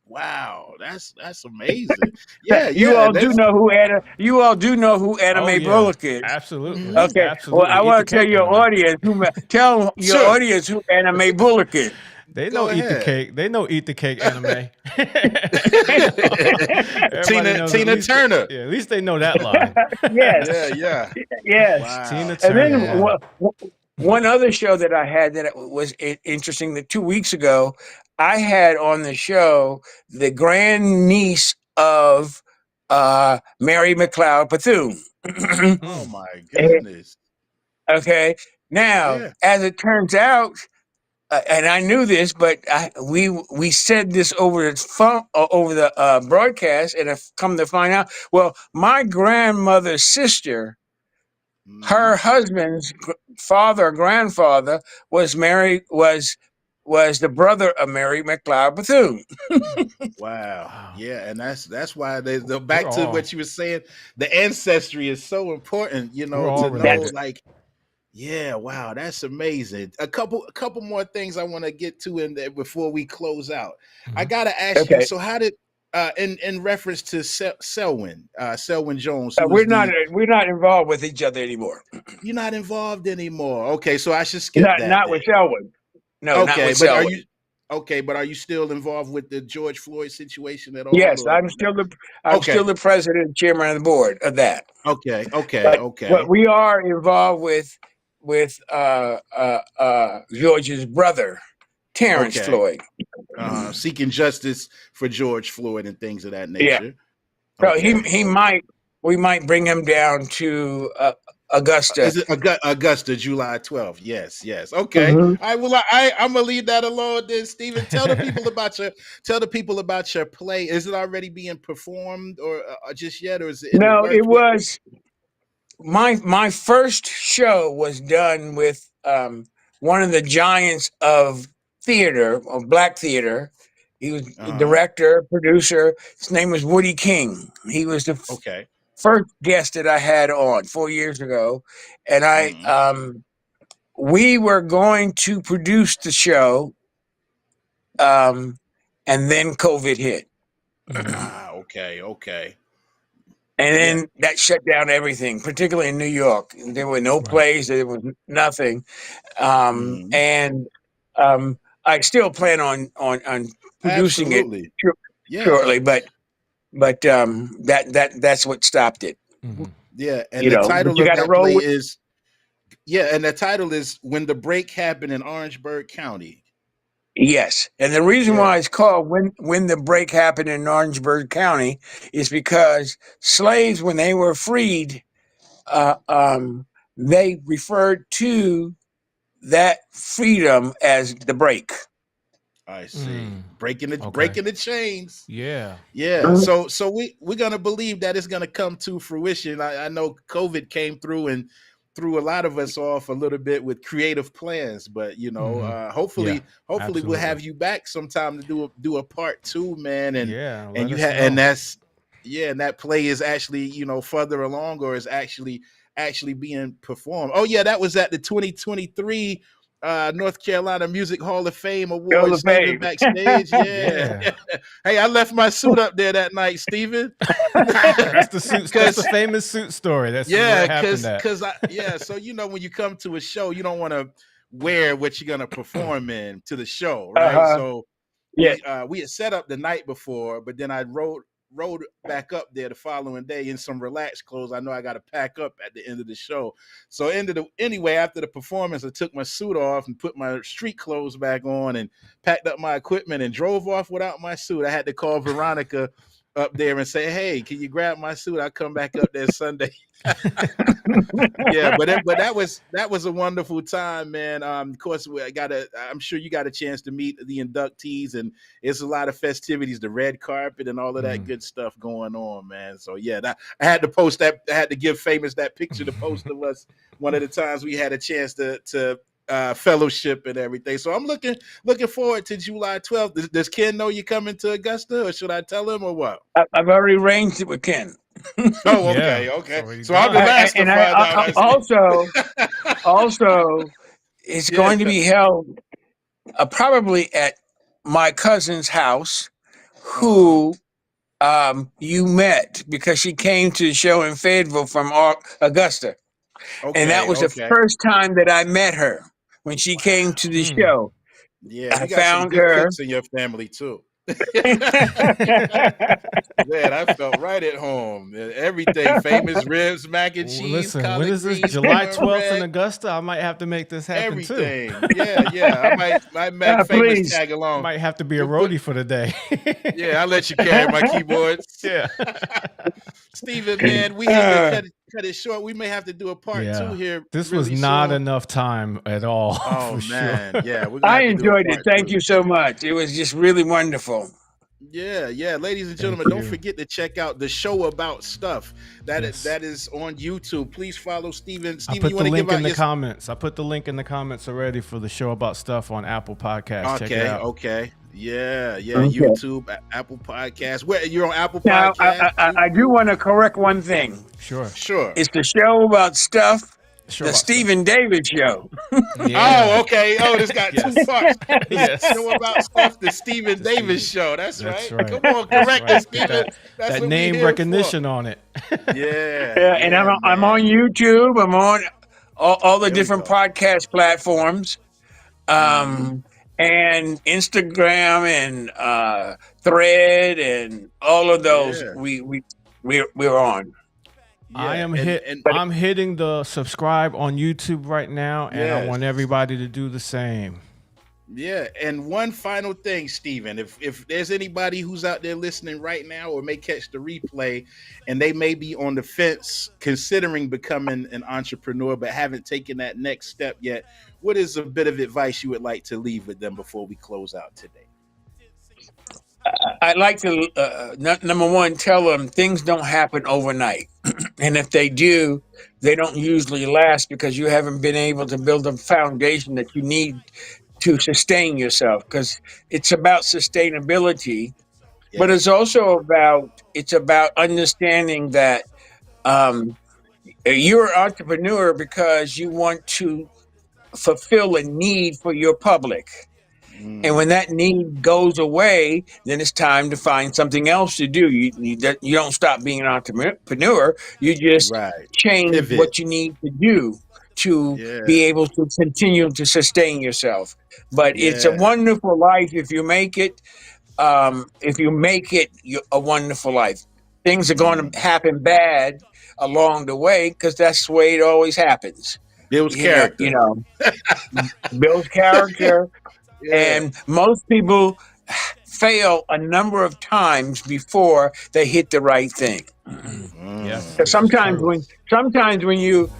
Wow, that's amazing. Yeah, you all do know who Anna Mae Bullock is. Absolutely. Okay. Absolutely. Well, I want to tell your audience audience who Anna Mae Bullock is. They know Eat the Cake. They know Eat the Cake anime. Tina Turner. At least they know that line. Yes. Yes. Wow. Tina Turner. And then one other show that I had that was interesting, that 2 weeks ago, I had on the show the grand niece of Mary McLeod Bethune. Oh my goodness. Okay. Now, as it turns out, and I knew this, but we said this over the phone, over the broadcast, and I've come to find out. Well, my grandmother's sister, her husband's father or grandfather was the brother of Mary McLeod Bethune. Wow. Yeah, and that's why back to what you were saying. The ancestry is so important, to know, like. Yeah, wow, that's amazing. A couple more things I want to get to in there before we close out. I gotta ask you. So, how did in reference to Selwyn Jones? We're not involved with each other anymore. You're not involved anymore. Okay, so I should skip that. Not with Selwyn. No, not with Selwyn. But are you still involved with the George Floyd situation at all? Yes, I'm still the president and chairman of the board of that. Okay. But we are involved with George's brother, Terrence Floyd. Seeking justice for George Floyd and things of that nature. So we might bring him down to Augusta. Is it Augusta, July 12th? Yes. Okay. Mm-hmm. I'm gonna leave that alone. Then, Stephen, tell the people about your play. Is it already being performed, or just yet, or is it in the No, works? it was my first show was done with one of the giants of theater, of black theater. He was director, producer. His name was Woody King. He was the first guest that I had on 4 years ago, and we were going to produce the show, and then COVID hit. Okay. And then that shut down everything, particularly in New York. There were no plays, there was nothing. And I still plan on producing it shortly, but that's what stopped it. Yeah, and the title of that play is and the title is When the Break Happened in Orangeburg County. Yes, and the reason why it's called when the Break Happened in Orangeburg County is because slaves, when they were freed, they referred to that freedom as the break. I see. Breaking the chains. Yeah. So we're gonna believe that it's gonna come to fruition. I know COVID came through and threw a lot of us off a little bit with creative plans, but hopefully we'll have you back sometime to do a part 2, man. And and that play is actually further along, or is actually being performed. Oh yeah, that was at the 2023 North Carolina Music Hall of Fame Awards. Stephen backstage. Hey, I left my suit up there that night, Stephen. That's the suit. That's the famous suit story. That's because so when you come to a show, you don't want to wear what you're gonna perform in to the show, right? So we had set up the night before, but then I rode back up there the following day in some relaxed clothes. I know I got to pack up at the end of the show. So anyway, after the performance, I took my suit off and put my street clothes back on and packed up my equipment and drove off without my suit. I had to call Veronica up there and say, "Hey, can you grab my suit? I'll come back up there Sunday." But that was a wonderful time, man. Of course, I'm sure you got a chance to meet the inductees, and it's a lot of festivities, the red carpet, and all of that good stuff going on, man. So I had to post that. I had to give Famous that picture to post of us one of the times we had a chance to fellowship and everything. So I'm looking forward to July 12th. Does Ken know you're coming to Augusta, or should I tell him, or what? I've already arranged it with Ken. Oh, okay. So I'm the last to find out. Also, it's going to be held probably at my cousin's house, who you met because she came to the show in Fayetteville from Augusta. And that was the first time that I met her, when she came to the show. Yeah, I found her. Cooks in your family too. Man, I felt right at home. Everything, Famous ribs, mac and cheese. Listen, when is this? July 12th in Augusta? I might have to make this happen too. I might make Famous tag along. Might have to be a roadie for the day. I'll let you carry my keyboards. Stephen, man, we have to cut it short. We may have to do a part 2 here. This was not enough time at all. Oh man, I enjoyed it. Thank you so much. It was just really wonderful. Yeah. Ladies and gentlemen, don't forget to check out the Show About Stuff. That is on YouTube. Please follow Stephen. I put the link in the comments. I put the link in the comments already for the Show About Stuff on Apple Podcasts. Check it out. Okay. Yeah. YouTube, Apple Podcasts. Where you're on Apple Podcasts? Now, I do want to correct one thing. Sure. It's the Show About Stuff. The Stephen Davis Show. Oh, okay. Oh, this got 2 parts. Show About Stuff, the Stephen Davis Show. That's right. Come on, correct us, Stephen. That's that name recognition on it. And I'm on YouTube. I'm on all the different podcast platforms, and Instagram and Thread and all of those. We're on. I am I'm hitting the subscribe on YouTube right now, and I want everybody to do the same. Yeah, and one final thing, Stephen, if there's anybody who's out there listening right now or may catch the replay and they may be on the fence considering becoming an entrepreneur but haven't taken that next step yet, what is a bit of advice you would like to leave with them before we close out today? I'd like to, number one, tell them things don't happen overnight. And if they do, they don't usually last because you haven't been able to build a foundation that you need to sustain yourself. Because it's about sustainability, but Yes. it's about understanding that you're an entrepreneur because you want to fulfill a need for your public. And when that need goes away, then it's time to find something else to do. You don't stop being an entrepreneur. You just change Pivot. what you need to do to be able to continue to sustain yourself. But it's a wonderful life if you make it. If you make it a wonderful life, things are going to happen bad along the way because that's the way it always happens. Builds character. Builds character. And most people fail a number of times before they hit the right thing. Yes. Sometimes when you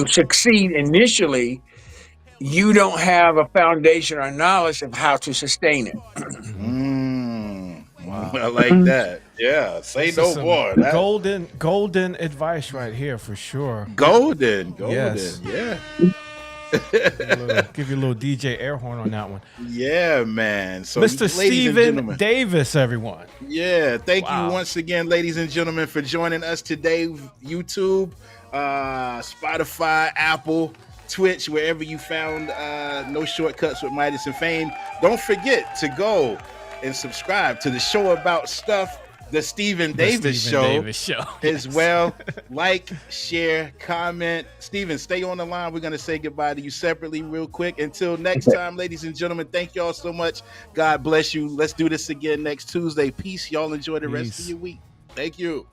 succeed initially, you don't have a foundation or knowledge of how to sustain it. Wow. I like that. Yeah. Say no more. Golden advice right here for sure. Golden. Yes. Yeah. Give you a little DJ air horn on that one. Yeah, man. So, Mr. Stephen Davis, everyone. Yeah, thank you once again, ladies and gentlemen, for joining us today. YouTube, Spotify, Apple, Twitch, wherever you found No Shortcuts with Midas and Fame. Don't forget to go and subscribe to the show about stuff, the Stephen Davis Show as well. Like, share, comment. Stephen, stay on the line. We're going to say goodbye to you separately real quick. Until next time, ladies and gentlemen, thank y'all so much. God bless you. Let's do this again next Tuesday. Peace. Y'all enjoy the rest of your week. Thank you.